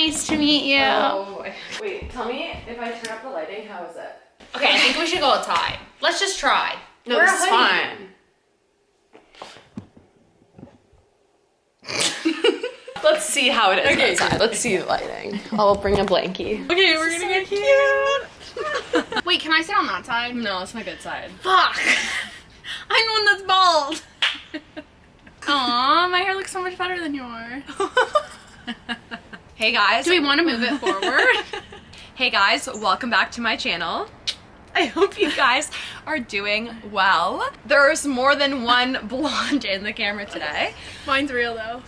nice to meet you. Oh, wait, tell me if I turn up the lighting, how is it? Okay, I think we should go outside. Let's just try. No, this is fine. Let's see how it is outside. Let's see the lighting. I'll bring a blankie. Okay, we're gonna get cute. Wait, can I sit on that side? No, it's my good side. Fuck. I'm the one that's bald. Aw, my hair looks so much better than yours. Hey guys. Do we want to move it forward? Hey guys, welcome back to my channel. I hope you guys are doing well. There's more than one blonde in the camera today. Mine's real though.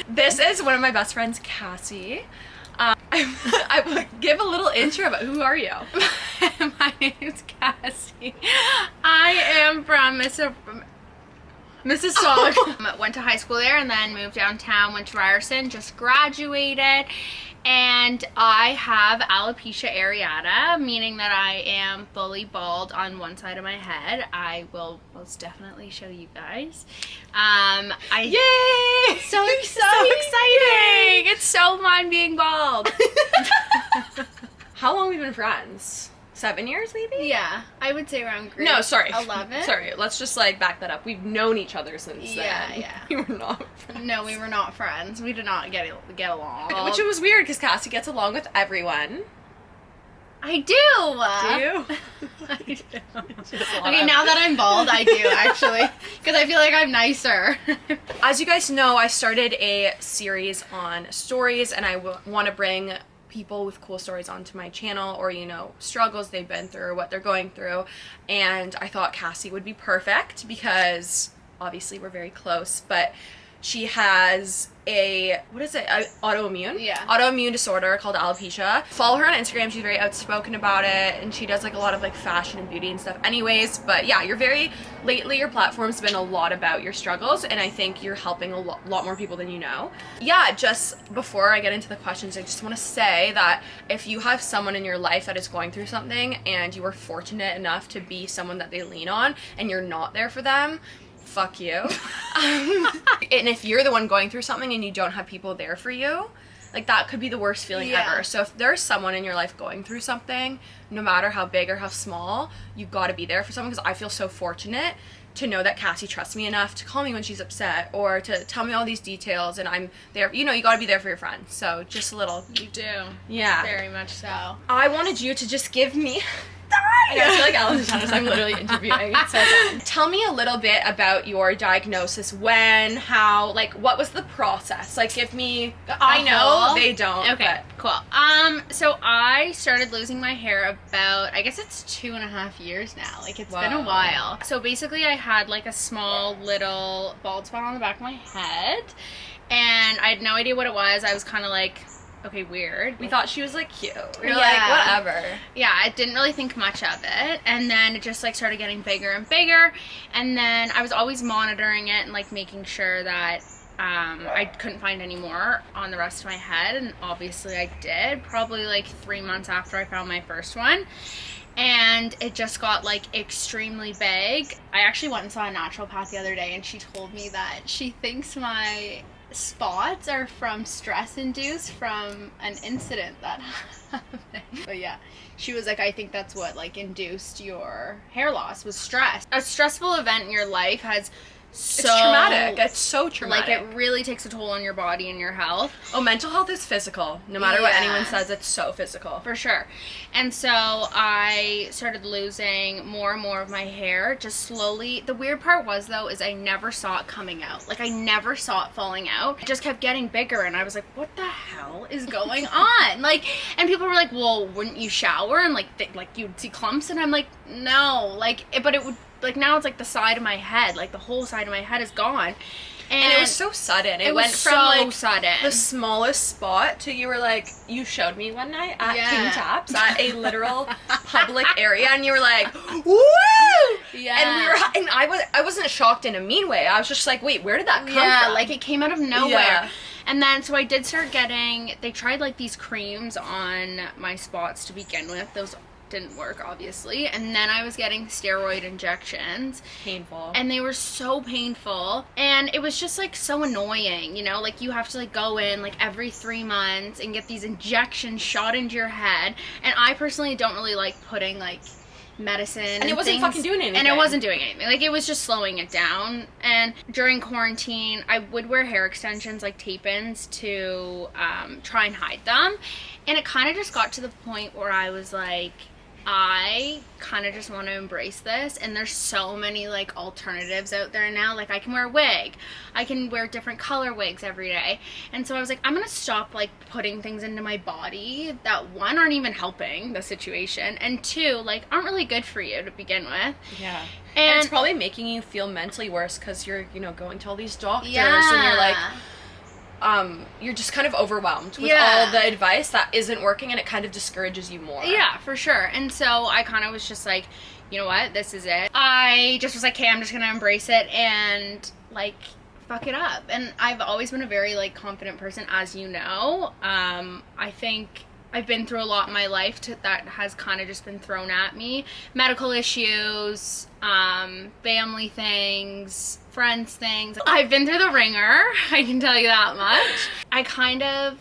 This is one of my best friends, Cassie. I will give a little intro about who are you? My name's Cassie. I am from Mississauga. Went to high school there and then moved downtown, went to Ryerson, just graduated. And I have alopecia areata, meaning that I am fully bald on one side of my head. I will most definitely show you guys. Yay! So exciting! It's so fun being bald. How long have we been friends? 7 years maybe? Yeah, I would say around grade. No, sorry. 11? Sorry, let's just like back that up. We've known each other since then. Yeah. We were not friends. No, we were not friends. We did not get along. Which was weird because Cassie gets along with everyone. I do. Do you? I do. Okay, now that I'm bald, I do actually. Because I feel like I'm nicer. As you guys know, I started a series on stories and I want to bring people with cool stories onto my channel, or struggles they've been through or what they're going through, and I thought Cassie would be perfect because obviously we're very close, but she has autoimmune disorder called alopecia. Follow her on Instagram. She's very outspoken about it, and she does like a lot of like fashion and beauty and stuff anyways. But yeah, lately your platform's been a lot about your struggles, and I think you're helping a lot more people than you know. Yeah, just before I get into the questions, I just want to say that if you have someone in your life that is going through something and you are fortunate enough to be someone that they lean on and you're not there for them, fuck you. And if you're the one going through something and you don't have people there for you, like that could be the worst feeling ever. So if there's someone in your life going through something, no matter how big or how small, you've got to be there for someone, because I feel so fortunate to know that Cassie trusts me enough to call me when she's upset or to tell me all these details, and I'm there. You got to be there for your friends. So just a little. You do. Yeah. Very much so. I wanted you to just give me... I feel like Ellen DeGeneres, I'm literally interviewing. It's so fun. Tell me a little bit about your diagnosis. When, how, like, what was the process? Like, give me... I know they don't. Okay, cool. So I started losing my hair about, I guess it's 2.5 years now. Like, it's been a while. So basically I had like a small little bald spot on the back of my head, and I had no idea what it was. I was kind of like, okay, weird. We thought she was like cute. We were like, whatever. Yeah, I didn't really think much of it. And then it just like started getting bigger and bigger. And then I was always monitoring it and like making sure that I couldn't find any more on the rest of my head. And obviously I did, probably like 3 months after I found my first one. And it just got like extremely big. I actually went and saw a naturopath the other day, and she told me that she thinks my spots are from stress induced from an incident that happened. But yeah, she was like, I think that's what like induced your hair loss, was stress. A stressful event in your life has it's traumatic. It's so traumatic. Like, it really takes a toll on your body and your health. Oh, mental health is physical. No matter what anyone says, it's so physical. For sure. And so I started losing more and more of my hair, just slowly. The weird part was, though, is I never saw it coming out. Like, I never saw it falling out. It just kept getting bigger, and I was like, what the hell is going on? Like, and people were like, well, wouldn't you shower? And, like, you'd see clumps, and I'm like, no. Like, but it would... Like, now it's like the side of my head, like the whole side of my head is gone. And it was so sudden. It went from like the smallest spot to, you were like, you showed me one night at King Taps at a literal public area, and you were like, woo! Yeah. And I wasn't shocked in a mean way. I was just like, wait, where did that come from? Yeah, like it came out of nowhere. Yeah. And then, so I did start getting, they tried like these creams on my spots to begin with. Those didn't work, obviously. And then I was getting steroid injections. Painful. And they were so painful. And it was just, like, so annoying, you know? Like, you have to, like, go in, like, every 3 months and get these injections shot into your head. And I personally don't really like putting, like, medicine and it wasn't fucking doing anything. And it wasn't doing anything. Like, it was just slowing it down. And during quarantine, I would wear hair extensions, like tape-ins, to try and hide them. And it kind of just got to the point where I was like, I kind of just want to embrace this. And there's so many, like, alternatives out there now. Like, I can wear a wig. I can wear different color wigs every day. And so I was like, I'm going to stop, like, putting things into my body that, one, aren't even helping the situation, and two, like, aren't really good for you to begin with. Yeah. And it's probably making you feel mentally worse because you're, you know, going to all these doctors and you're like, you're just kind of overwhelmed with all the advice that isn't working, and it kind of discourages you more. Yeah, for sure. And so I kind of was just like, you know what, this is it. I just was like, okay, I'm just gonna embrace it and, like, fuck it up. And I've always been a very, like, confident person, as you know. I think I've been through a lot in my life that has kind of just been thrown at me. Medical issues, family things, friends things. I've been through the ringer, I can tell you that much. I kind of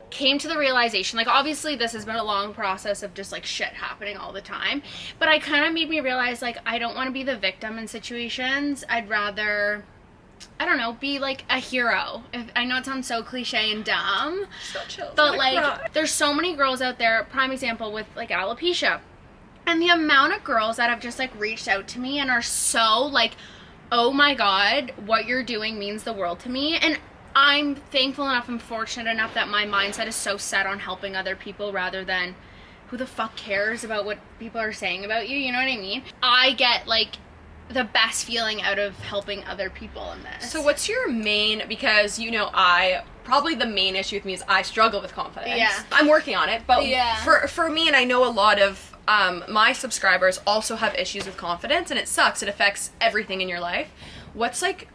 came to the realization, like, obviously this has been a long process of just, like, shit happening all the time, but I kind of made me realize, like, I don't want to be the victim in situations. I'd rather, I don't know, be, like, a hero. I know it sounds so cliche and dumb, So chill. but, like, there's so many girls out there, prime example with, like, alopecia, and the amount of girls that have just, like, reached out to me and are so, like, oh my god, what you're doing means the world to me. And I'm thankful enough and fortunate enough that my mindset is so set on helping other people rather than who the fuck cares about what people are saying about you, you know what I mean? I get, like, the best feeling out of helping other people in this. So what's your main, because, you know, probably the main issue with me is I struggle with confidence. Yeah. I'm working on it, but Yeah. for me, and I know a lot of my subscribers also have issues with confidence, and it sucks. It affects everything in your life. What's, like,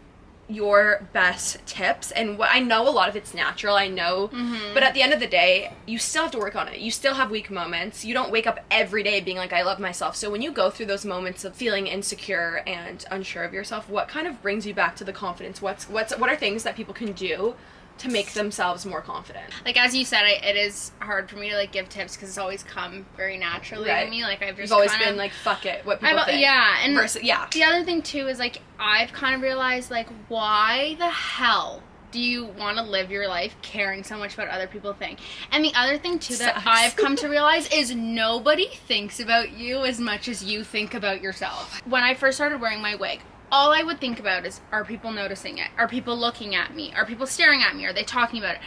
your best tips? And I know a lot of it's natural, I know, but at the end of the day, you still have to work on it. You still have weak moments. You don't wake up every day being like, I love myself. So when you go through those moments of feeling insecure and unsure of yourself, what kind of brings you back to the confidence? What are things that people can do to make themselves more confident? Like, as you said, it is hard for me to, like, give tips because it's always come very naturally to me. Like, I've just You've always been like, fuck it, what people think. Yeah, and the other thing too is, like, I've kind of realized, like, why the hell do you want to live your life caring so much about other people think? And the other thing too that I've come to realize is nobody thinks about you as much as you think about yourself. When I first started wearing my wig, all I would think about is, are people noticing it? Are people looking at me? Are people staring at me? Are they talking about it?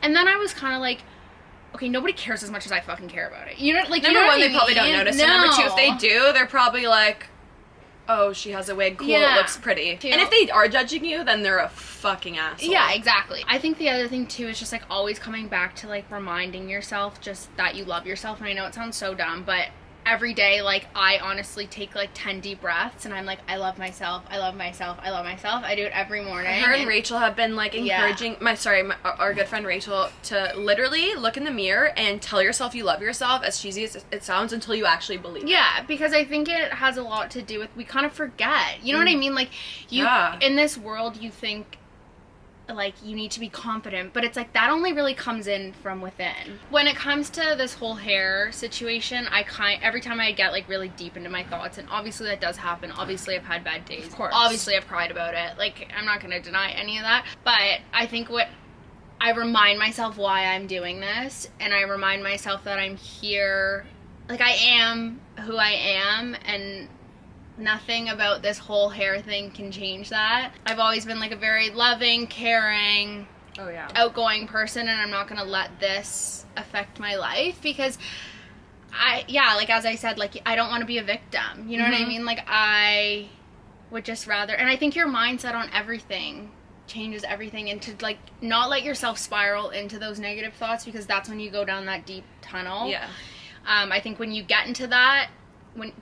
And then I was kind of like, okay, nobody cares as much as I fucking care about it. You know, like, number you know one, what I they probably mean? don't notice. And number two, if they do, they're probably like, oh, she has a wig, cool, it looks pretty. And if they are judging you, then they're a fucking asshole. Yeah, exactly. I think the other thing too is just, like, always coming back to, like, reminding yourself just that you love yourself. And I know it sounds so dumb, but every day, like, I honestly take, like, 10 deep breaths and I'm like, I love myself, I love myself, I love myself. I do it every morning. Her and Rachel have been, like, encouraging our good friend Rachel to literally look in the mirror and tell yourself you love yourself, as cheesy as it sounds, until you actually believe it. Yeah, because I think it has a lot to do with, we kind of forget, you know what I mean? Like, you in this world, you think, like, you need to be confident, but it's like that only really comes in from within. When it comes to this whole hair situation, every time I get, like, really deep into my thoughts, and obviously that does happen, obviously I've had bad days, of course, obviously I've cried about it, like, I'm not gonna deny any of that, but I think I remind myself why I'm doing this, and I remind myself that I'm here, like, I am who I am, and nothing about this whole hair thing can change that. I've always been, like, a very loving, caring, outgoing person, and I'm not gonna let this affect my life because like, as I said, like, I don't want to be a victim, you know what I mean? Like, I would just rather, and I think your mindset on everything changes everything, and to, like, not let yourself spiral into those negative thoughts, because that's when you go down that deep tunnel. I think when you get into that,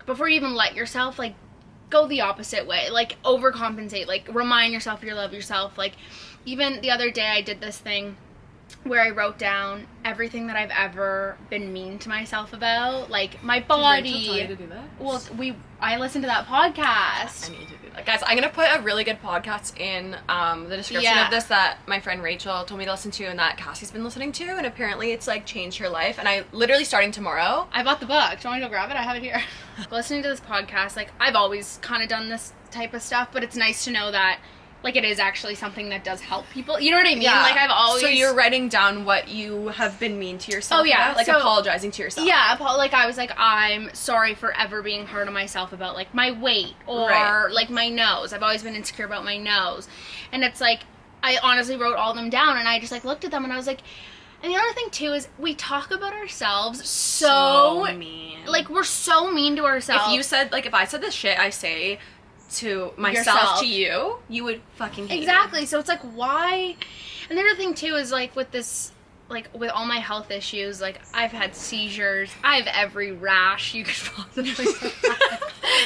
before you even let yourself, like, go the opposite way, like, overcompensate, like, remind yourself you love yourself. Like, even the other day I did this thing where I wrote down everything that I've ever been mean to myself about, like my body. Did Rachel tell you to do that? Well, I listened to that podcast. I need to do that. Guys, I'm going to put a really good podcast in the description of this that my friend Rachel told me to listen to and that Cassie's been listening to, and apparently it's like changed her life, and I literally starting tomorrow. I bought the book. Do you want me to go grab it? I have it here. Listening to this podcast, like I've always kind of done this type of stuff, but it's nice to know that like it is actually something that does help people. You know what I mean? Yeah. Like I've always... So you're writing down what you have been mean to yourself. Oh yeah. About, like apologizing to yourself. Yeah. Like I was like, I'm sorry for ever being hard on myself about like my weight or like my nose. I've always been insecure about my nose. And it's like, I honestly wrote all of them down and I just like looked at them and I was like, and the other thing too is we talk about ourselves so mean. Like we're so mean to ourselves. If you said, like if I said the shit I say to myself, to you would fucking hate exactly me. So it's like, why? And the other thing too is like with this, like with all my health issues, like I've had seizures, I have every rash you could possibly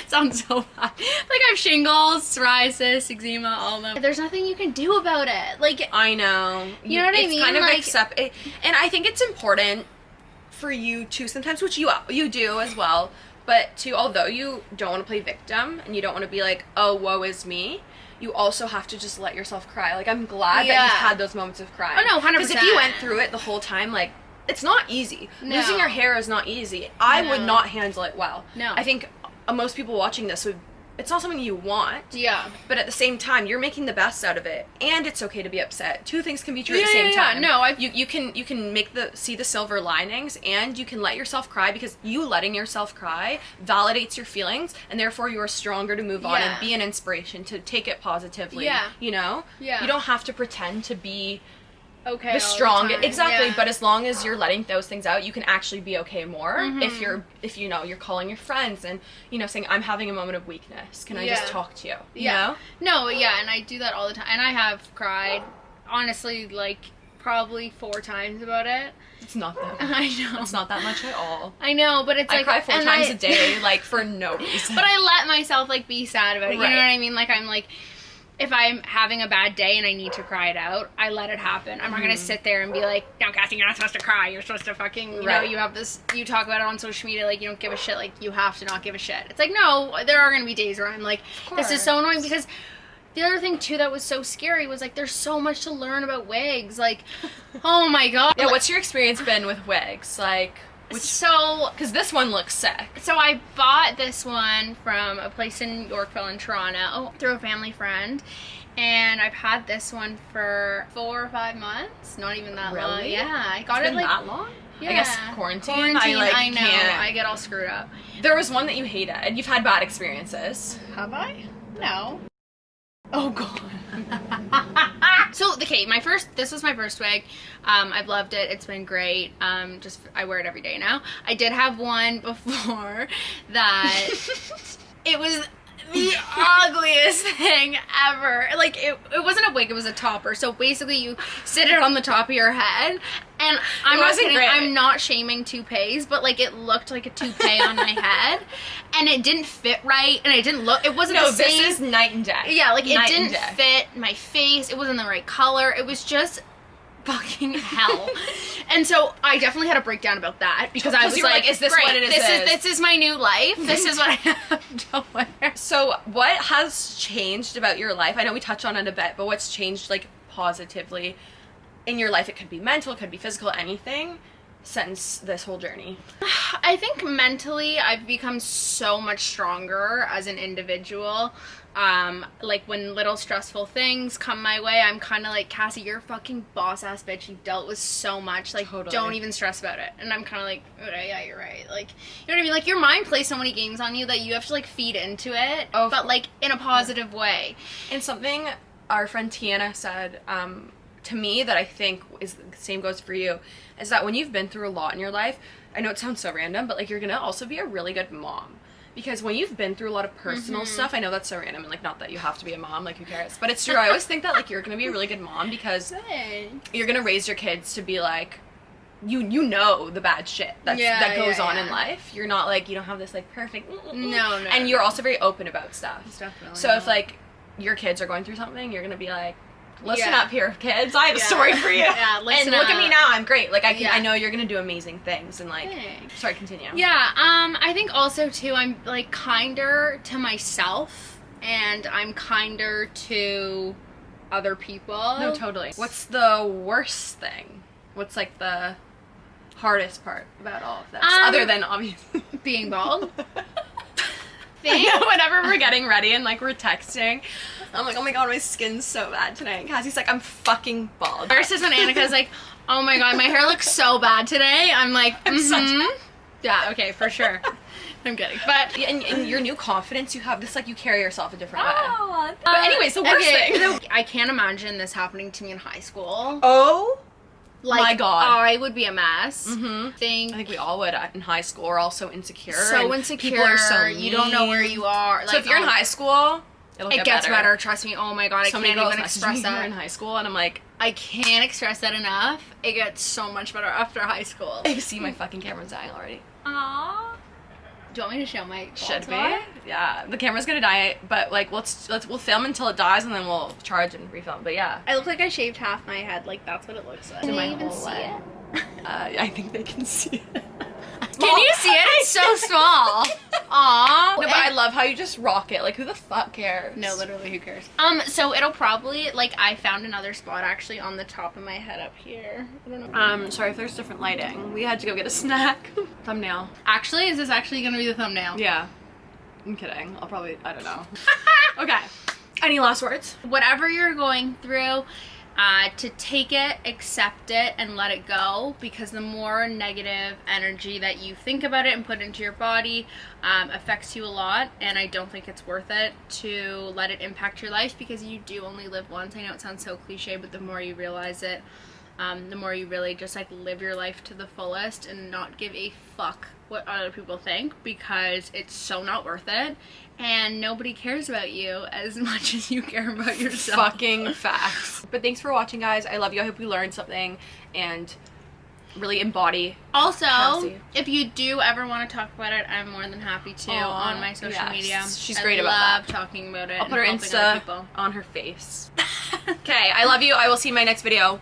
sounds so bad. Like I have shingles, psoriasis, eczema, all of them. There's nothing you can do about it. Like I know, you know what I mean? It's kind of like, accept it, and I think it's important for you to sometimes, which you do as well. But although you don't want to play victim and you don't want to be like, oh, woe is me, you also have to just let yourself cry. Like, I'm glad that you've had those moments of crying. Oh, no, 100%. Because if you went through it the whole time, like, it's not easy. No. Losing your hair is not easy. I would not handle it well. No. I think most people watching this it's not something you want. Yeah. But at the same time, you're making the best out of it, and it's okay to be upset. Two things can be true at the same time. No, you can see the silver linings, and you can let yourself cry, because you letting yourself cry validates your feelings, and therefore you are stronger to move on and be an inspiration to take it positively. Yeah. You know? Yeah. You don't have to pretend to be okay the strong exactly, yeah. But as long as you're letting those things out, you can actually be okay more. If you know you're calling your friends and saying, I'm having a moment of weakness, can I just talk to you? You know? No, yeah, and I do that all the time, and I have cried honestly like probably 4 times about it. It's not that much. I know. It's not that much at all. I know, but it's like... I cry 4 times a day, like, for no reason. But I let myself, like, be sad about it. You know what I mean? Like, I'm like... If I'm having a bad day and I need to cry it out, I let it happen. I'm not going to sit there and be like, no, Cassie, you're not supposed to cry. You're supposed to fucking, you know, you have this, you talk about it on social media, like, you don't give a shit. Like, you have to not give a shit. It's like, no, there are going to be days where I'm like, this is so annoying, because the other thing, too, that was so scary was, like, there's so much to learn about wigs. Like, oh, my God. Yeah, what's your experience been with wigs? Like... because this one looks sick. So I bought this one from a place in Yorkville in Toronto through a family friend, and I've had this one for 4 or 5 months. Not even that long. Yeah, I got it like that long. Yeah. I guess quarantine. I know. I get all screwed up. There was one that you hated. You've had bad experiences. Have I? No. Oh God. So okay, this was my first wig. I've loved it. It's been great. I wear it every day now. I did have one before that it was the ugliest thing ever. Like it wasn't a wig, it was a topper. So basically you sit it on the top of your head, and I'm not kidding, I'm not shaming toupees, but like it looked like a toupee on my head, and it didn't fit right, and it wasn't the same. This is night and day. Yeah, like it didn't fit my face, it wasn't the right color, it was just fucking hell. And so I definitely had a breakdown about that, because I was like, is this what it is? This is my new life. This is what I have to wear. So what has changed about your life? I know we touched on it a bit, but what's changed like positively in your life? It could be mental, it could be physical, anything since this whole journey. I think mentally I've become so much stronger as an individual. Like when little stressful things come my way, I'm kind of like, Cassie, you're a fucking boss ass bitch. You've dealt with so much. Like, don't even stress about it. And I'm kind of like, okay, yeah, you're right. Like, you know what I mean? Like, your mind plays so many games on you that you have to like feed into it, but like in a positive way. And something our friend Tiana said, to me, that I think is the same goes for you, is that when you've been through a lot in your life, I know it sounds so random, but like you're gonna also be a really good mom. Because when you've been through a lot of personal stuff, I know that's so random, and like not that you have to be a mom, like who cares, but it's true. I always think that like you're gonna be a really good mom, because you're gonna raise your kids to be like, you know the bad shit that goes on in life. You're not like, you don't have this like perfect no, and you're also very open about stuff. Definitely. So if like your kids are going through something, you're gonna be like, Listen up here, kids. I have a story for you. Yeah, listen and look at up. me now. I'm great. Like, Yeah. I know you're going to do amazing things. And, like, Thanks. sorry, continue. Yeah, I think also, too, I'm, like, kinder to myself, and I'm kinder to other people. No, totally. What's the worst thing? What's, like, the hardest part about all of this? Other than, obviously, being bald. Whenever we're getting ready and, like, we're texting, I'm like, oh my god, my skin's so bad tonight. And Cassie's like, I'm fucking bald. First is when Annika's like, oh my god, my hair looks so bad today. I'm like, yeah, okay, for sure. I'm kidding. But in your new confidence, you have this, like, you carry yourself a different way. oh, But anyways, the worst thing. so I can't imagine this happening to me in high school. Oh Like, my god. I would be a mess. I think we all would in high school. We're all so insecure. So and insecure. People are so you don't know where you are. Like, so if you're in high school, it gets better. Trust me. Oh my god, I Somebody can't girls even message express me who are that. in high school, and I'm like, I can't express that enough. It gets so much better after high school. I see my fucking camera's dying already. Aww. Do you want me to show my Should bald be. Yeah, the camera's gonna die, but like we'll film until it dies, and then we'll charge and refilm. But yeah, I look like I shaved half my head. Like, that's what it looks like. Can Can they they even even see see it? it? I think they can see it. Can you see it? It's so small. Aww. No, but I love how you just rock it. Like, who the fuck cares? No, literally, who cares? So it'll probably, like, I found another spot actually on the top of my head up here. I don't know. Sorry if there's different lighting. We had to go get a snack. Thumbnail. Actually, is this actually gonna be the thumbnail? Yeah. I'm kidding. I don't know. Okay. Any last words? Whatever you're going through, to take it, accept it, and let it go, because the more negative energy that you think about it and put into your body affects you a lot, and I don't think it's worth it to let it impact your life, because you do only live once. I know it sounds so cliche, but the more you realize it, the more you really just, like, live your life to the fullest and not give a fuck what other people think, because it's so not worth it, and nobody cares about you as much as you care about yourself. Fucking facts. But thanks for watching, guys. I love you. I hope you learned something and really embody. Also, Cassie. if you do ever want to talk about it, I'm more than happy to on my social yes. media. She's great about that. I love talking about it. I'll put her and helping other Insta people. on her face. Okay, I love you. I will see you in my next video.